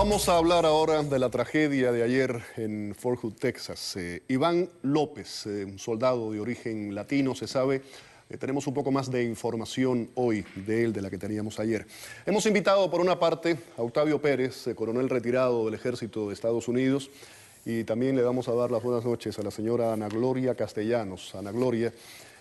Vamos a hablar ahora de la tragedia de ayer en Fort Hood, Texas. Iván López, un soldado de origen latino, se sabe. Tenemos un poco más de información hoy de él, de la que teníamos ayer. Hemos invitado por una parte a Octavio Pérez, coronel retirado del Ejército de Estados Unidos, y también le vamos a dar las buenas noches a la señora Ana Gloria Castellanos. Ana Gloria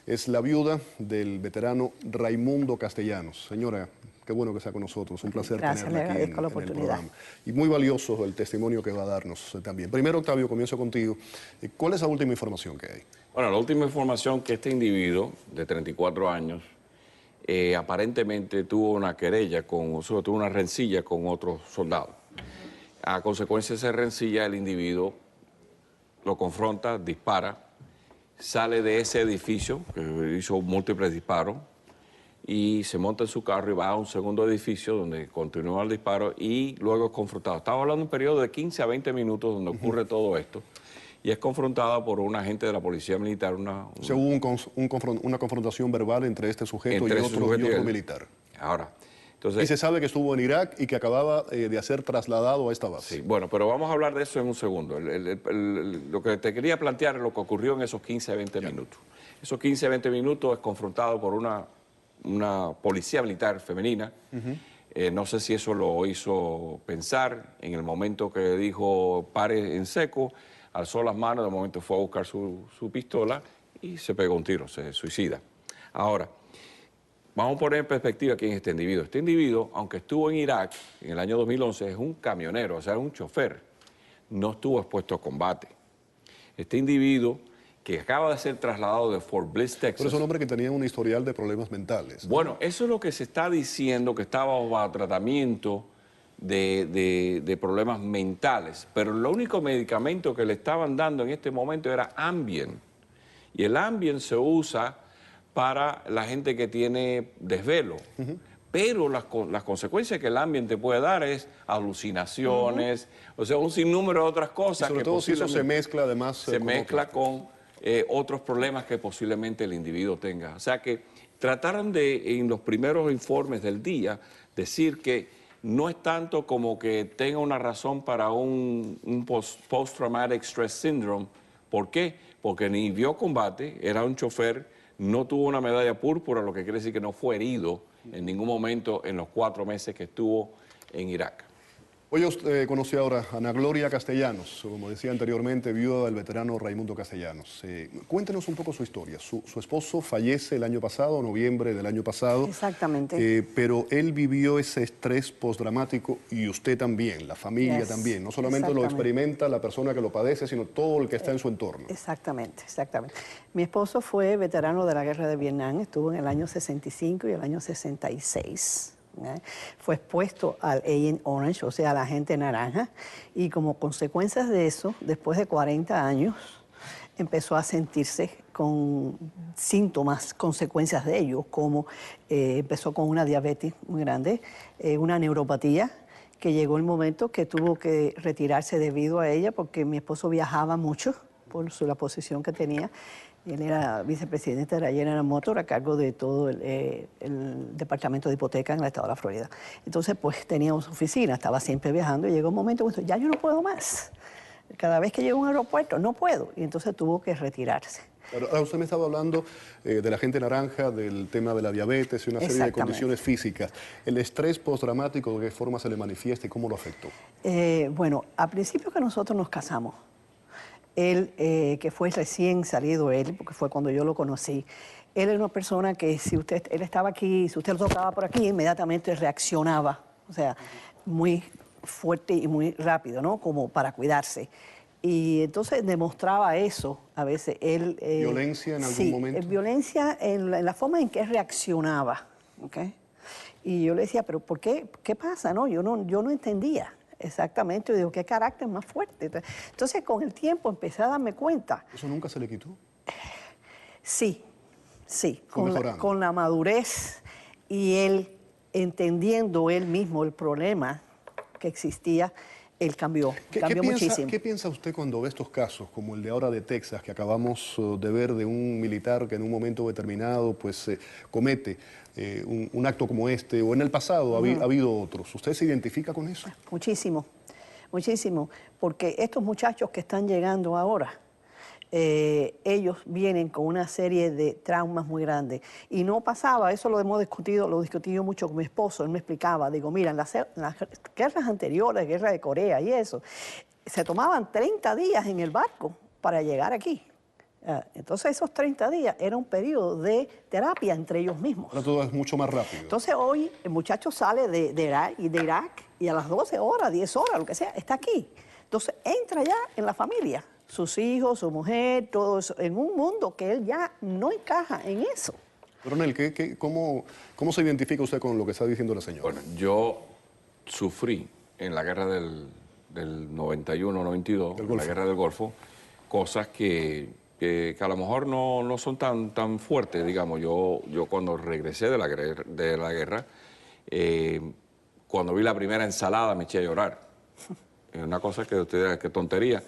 es la viuda del veterano Raimundo Castellanos. Señora, qué bueno que está con nosotros, un placer tenerla aquí en el programa. Y muy valioso el testimonio que va a darnos también. Primero, Octavio, comienzo contigo. ¿Cuál es la última información que hay? Bueno, la última información que este individuo de 34 años aparentemente tuvo una querella, tuvo una rencilla con otro soldado. A consecuencia de esa rencilla, el individuo lo confronta, dispara, sale de ese edificio, que hizo múltiples disparos, y se monta en su carro y va a un segundo edificio donde continúa el disparo y luego es confrontado. Estamos hablando de un periodo de 15 a 20 minutos donde ocurre todo esto y es confrontado por un agente de la Policía Militar. O sea, hubo una confrontación verbal entre este sujeto y otro militar. Ahora, entonces, y se sabe que estuvo en Irak y que acababa de ser trasladado a esta base. Sí, bueno, pero vamos a hablar de eso en un segundo. Lo que te quería plantear es lo que ocurrió en esos 15 a 20 minutos. Esos 15 a 20 minutos es confrontado por una policía militar femenina. No sé si eso lo hizo pensar en el momento que dijo pare en seco, alzó las manos, de momento fue a buscar su pistola y se pegó un tiro, se suicida. Ahora, vamos a poner en perspectiva quién es este individuo. Este individuo, aunque estuvo en Irak en el año 2011, es un camionero, o sea, es un chofer. No estuvo expuesto a combate. Este individuo que acaba de ser trasladado de Fort Bliss, Texas. Pero es un hombre que tenía un historial de problemas mentales, ¿no? Bueno, eso es lo que se está diciendo, que estaba bajo tratamiento de problemas mentales. Pero el único medicamento que le estaban dando en este momento era Ambien. Y el Ambien se usa para la gente que tiene desvelo. Pero las consecuencias que el Ambien te puede dar es alucinaciones, o sea, un sinnúmero de otras cosas. Y sobre todo si eso se mezcla además se mezcla con otros problemas que posiblemente el individuo tenga. O sea que trataron de, en los primeros informes del día, decir que no es tanto como que tenga una razón para un post-traumatic stress syndrome. ¿Por qué? Porque ni vio combate, era un chofer, no tuvo una medalla púrpura, lo que quiere decir que no fue herido en ningún momento en los 4 meses que estuvo en Irak. Hoy conocí ahora a Ana Gloria Castellanos, como decía anteriormente, viuda del veterano Raimundo Castellanos. Cuéntenos un poco su historia. Su esposo fallece el año pasado, noviembre del año pasado. Exactamente. Pero él vivió ese estrés postdramático y usted también, la familia también. No solamente lo experimenta la persona que lo padece, sino todo el que está en su entorno. Exactamente, exactamente. Mi esposo fue veterano de la Guerra de Vietnam, estuvo en el año 65 y el año 66. Fue expuesto al Agent Orange, o sea, al agente naranja, y como consecuencias de eso, después de 40 años, empezó a sentirse con síntomas, consecuencias de ello, como empezó con una diabetes muy grande, una neuropatía, que llegó el momento que tuvo que retirarse debido a ella, porque mi esposo viajaba mucho por la posición que tenía. Él era vicepresidente de la General Motors a cargo de todo el departamento de hipoteca en el estado de la Florida. Entonces, pues teníamos oficina, estaba siempre viajando y llegó un momento que ya yo no puedo más. Cada vez que llego a un aeropuerto, no puedo. Y entonces tuvo que retirarse. Ahora usted me estaba hablando de la gente naranja, del tema de la diabetes y una serie de condiciones físicas. ¿El estrés postraumático de qué forma se le manifiesta y cómo lo afectó? Bueno, al principio que nosotros nos casamos, él, que fue recién salido él, porque fue cuando yo lo conocí, él era una persona que él estaba aquí, si usted lo tocaba por aquí, inmediatamente reaccionaba, o sea, muy fuerte y muy rápido, ¿no? Como para cuidarse. Y entonces demostraba eso, a veces él... ¿Violencia en algún momento? Sí, violencia en la forma en que reaccionaba, ¿ok? Y yo le decía, pero ¿por qué? ¿Qué pasa? No, yo no entendía. Exactamente, yo digo, qué carácter más fuerte. Entonces, con el tiempo empecé a darme cuenta. ¿Eso nunca se le quitó? Sí, con la madurez y él entendiendo él mismo el problema que existía, él cambió muchísimo. ¿Qué piensa usted cuando ve estos casos, como el de ahora de Texas, que acabamos de ver de un militar que en un momento determinado pues comete un acto como este, o en el pasado ha habido otros. ¿Usted se identifica con eso? Muchísimo, muchísimo, porque estos muchachos que están llegando ahora, ellos vienen con una serie de traumas muy grandes. Y no pasaba, eso lo discutí yo mucho con mi esposo, él me explicaba, digo, mira, en las guerras anteriores, guerra de Corea y eso, se tomaban 30 días en el barco para llegar aquí. Entonces esos 30 días era un periodo de terapia entre ellos mismos. Ahora todo es mucho más rápido. Entonces hoy el muchacho sale de Irak y a las 12 horas, 10 horas, lo que sea, está aquí. Entonces entra ya en la familia, sus hijos, su mujer, todo eso, en un mundo que él ya no encaja en eso. Coronel, ¿cómo se identifica usted con lo que está diciendo la señora? Bueno, yo sufrí en la guerra del 91-92, la guerra del Golfo, cosas que a lo mejor no son tan fuertes, digamos. Yo cuando regresé de la guerra, cuando vi la primera ensalada me eché a llorar. Es una cosa que usted dirá, qué tontería.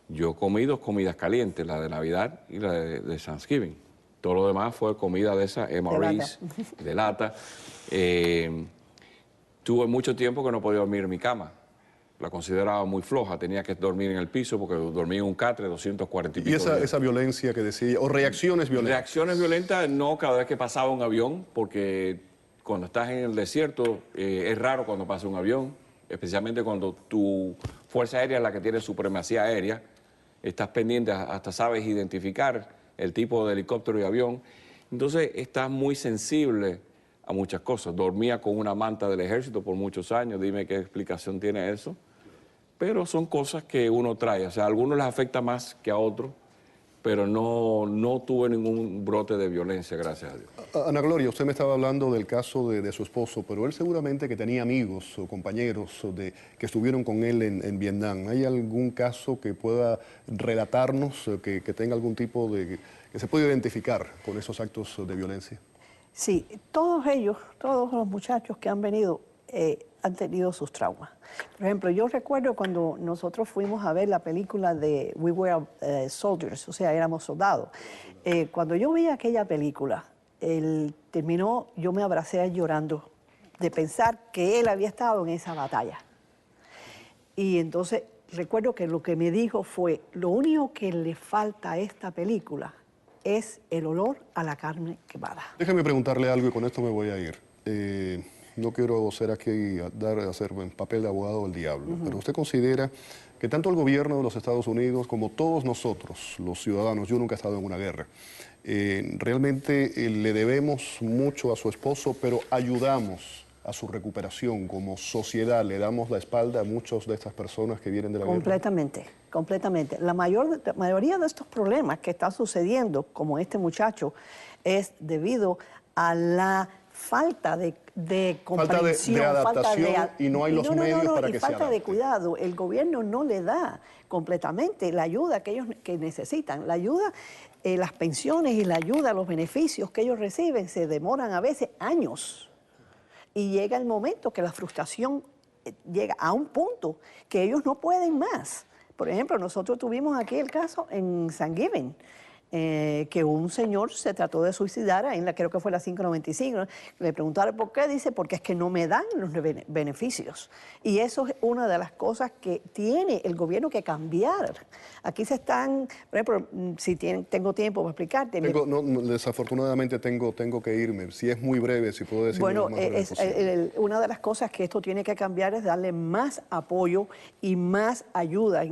Yo comí 2 comidas calientes, la de Navidad y la de Thanksgiving. Todo lo demás fue comida de esa, MREs, de lata. Tuve mucho tiempo que no podía dormir en mi cama. La consideraba muy floja, tenía que dormir en el piso porque dormía en un catre 240 y pico. ¿Y esa violencia que decía, o reacciones violentas? Reacciones violentas no cada vez que pasaba un avión, porque cuando estás en el desierto es raro cuando pasa un avión, especialmente cuando tu fuerza aérea es la que tiene supremacía aérea, estás pendiente, hasta sabes identificar el tipo de helicóptero y avión, entonces estás muy sensible a muchas cosas. Dormía con una manta del ejército por muchos años, dime qué explicación tiene eso. Pero son cosas que uno trae, o sea, a algunos les afecta más que a otros, pero no tuve ningún brote de violencia, gracias a Dios. Ana Gloria, usted me estaba hablando del caso de su esposo, pero él seguramente que tenía amigos o compañeros que estuvieron con él en Vietnam. ¿Hay algún caso que pueda relatarnos, que tenga algún tipo de... que se pueda identificar con esos actos de violencia? Sí, todos ellos, todos los muchachos que han venido han tenido sus traumas. Por ejemplo, yo recuerdo cuando nosotros fuimos a ver la película de We Were Soldiers, o sea, éramos soldados. Cuando yo vi aquella película, terminó, yo me abracé llorando de pensar que él había estado en esa batalla. Y entonces recuerdo que lo que me dijo fue, lo único que le falta a esta película es el olor a la carne quemada. Déjeme preguntarle algo y con esto me voy a ir. No quiero ser aquí hacer papel de abogado del diablo, pero ¿usted considera que tanto el gobierno de los Estados Unidos como todos nosotros, los ciudadanos, yo nunca he estado en una guerra, realmente le debemos mucho a su esposo, pero ayudamos a su recuperación como sociedad, le damos la espalda a muchas de estas personas que vienen de la guerra? Completamente. La mayoría de estos problemas que están sucediendo, como este muchacho, es debido a la falta de comprensión, de adaptación, y no hay los medios para que se falta adapte. de cuidado. El gobierno no le da completamente la ayuda que ellos necesitan. La ayuda, las pensiones y la ayuda, los beneficios que ellos reciben se demoran a veces años. Y llega el momento que la frustración llega a un punto que ellos no pueden más. Por ejemplo, nosotros tuvimos aquí el caso en Thanksgiving, que un señor se trató de suicidar, creo que fue la 595, le preguntaron por qué, dice, porque es que no me dan los beneficios. Y eso es una de las cosas que tiene el gobierno que cambiar. Aquí se están, por ejemplo, si tengo tiempo para explicarte. Desafortunadamente tengo que irme, si es muy breve, si puedo decir bueno, lo más breve posible. Una de las cosas que esto tiene que cambiar es darle más apoyo y más ayuda.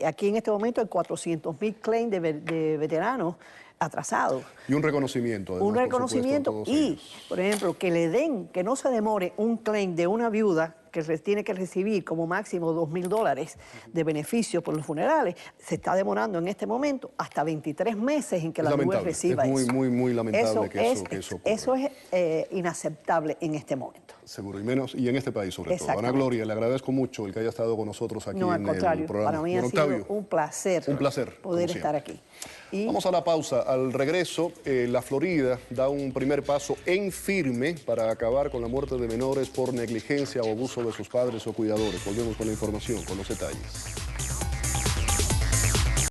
Aquí en este momento hay 400,000 claims de veteranos atrasados. Y un reconocimiento. Además, Un reconocimiento y, por ejemplo, que no se demore un claim de una viuda que tiene que recibir como máximo $2,000 de beneficio por los funerales, se está demorando en este momento hasta 23 meses en que la viuda reciba eso. Es muy lamentable que eso ocurra. Eso es inaceptable en este momento. Seguro, y en este país sobre todo. Ana Gloria, le agradezco mucho el que haya estado con nosotros aquí en el programa. No, al contrario, para mí ha sido un placer poder estar aquí. Vamos a la pausa. Al regreso, la Florida da un primer paso en firme para acabar con la muerte de menores por negligencia o abuso de sus padres o cuidadores. Volvemos con la información, con los detalles.